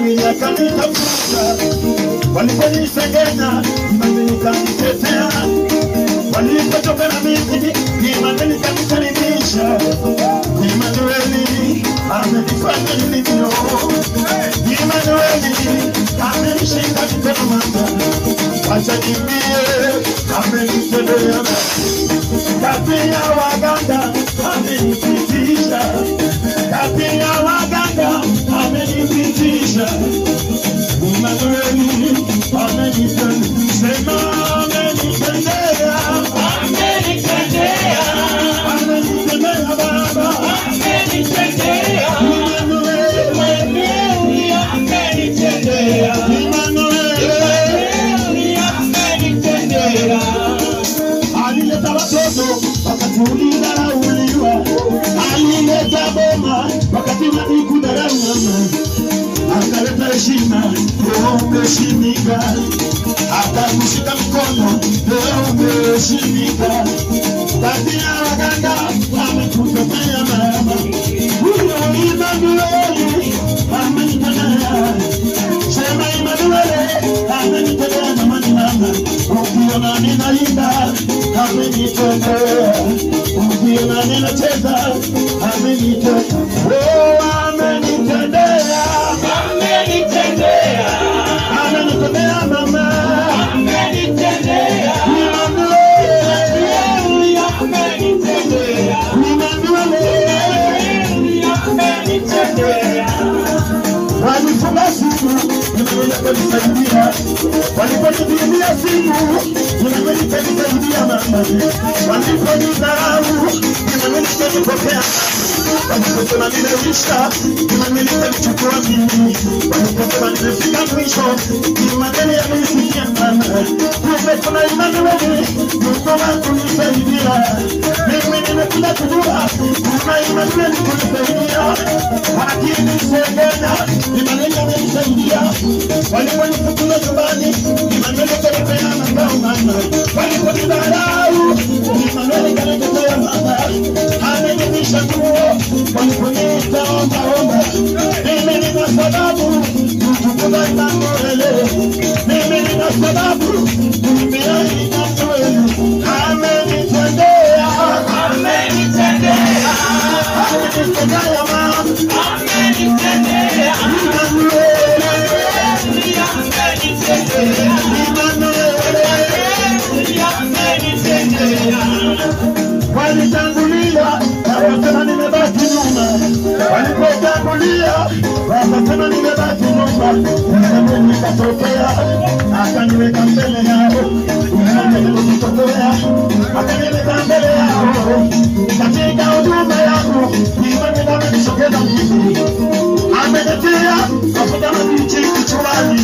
Imani yakanitafuta, waliponisengenya imani ikanitetea, walipotoka na mimi imani ikanikaribisha. Immanueli amenifanya nilivyo, Immanueli amenishika mikono mama, wacha nimbie amenitendea. Kati ya waganga amenipitisha, kati ya waganga amenipitisha. Immanueli amenitendea, sema amenitendea, amenitendea, amenitendea baba, amenitendea. Immanueli amenitendea, Immanueli amenitendea. Alileta watoto wakati ulidharauliwa, alileta boma wakati walikudharau mama, akaleta heshima leo umeheshimika, akakushika mkono leo umeheshimika. Kati ya waganga amekutetea mama, huyo Immanueli amenitendea. Sema Immanueli amenitendea jamani mama, ukiona ninaimba amenitendea, ukiona ninacheza amenitendea. Oh, amenitendea, amenitendea, amenitendea mama, amenitendea. Immanueli amenitendea, Immanueli amenitendea. Walifunga simu nimekunisaidia, waliponipigia simu nimekunisaidia mama, waliponidharau nimenipokea, waliposema nimeisha nimenichukua mimi, waliposema nimefika mwisho Immanueli amenisikia mama. Kumbe kuna Immanueli Mungu akunisaidia, mimi nimekuja kujua kuna Immanueli kunisaidia. Wakinisengenya Immanueli amenisaidia, waliponifukuza nyumbani Immanueli kanipea makao mama, waliponidharau Immanueli kanitetea mama, amenivisha nguo waliponiita omba omba. Mimi nina sababu kutukuza Immanueli, mimi nina sababu kuimbia Immanueli. Amenitendea, amenitendea, amenitendea mama, amenitendea. Immanueli amenitendea, Immanueli amenitendea. Walitangulia wakasema nimebaki nyuma, walipotangulia wakasema nimebaki nyuma. Immanueli nikatokea akaniweka mbele yao, Immanueli nikatokea akaniweka mbele yao. Katika huduma yangu Immanueli amenisogeza mimi, amenitia mafuta mabichi kichwani,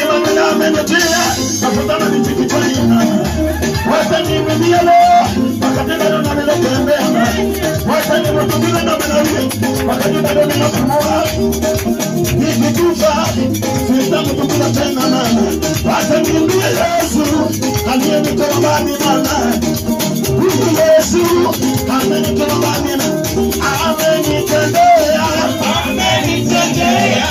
Immanueli amenitia mafuta mabichi kichwani. Wacha nimwambie leo wakati bado ninatembea, wacha nimwambie na mimi wakati bado ninapumua, nikikufa sitamtukuza tena mama. Wacha nimwambie Yesu aliyenitoa mbali mama, huyu Yesu amenitoa mbali, amenitendea, amenitendea,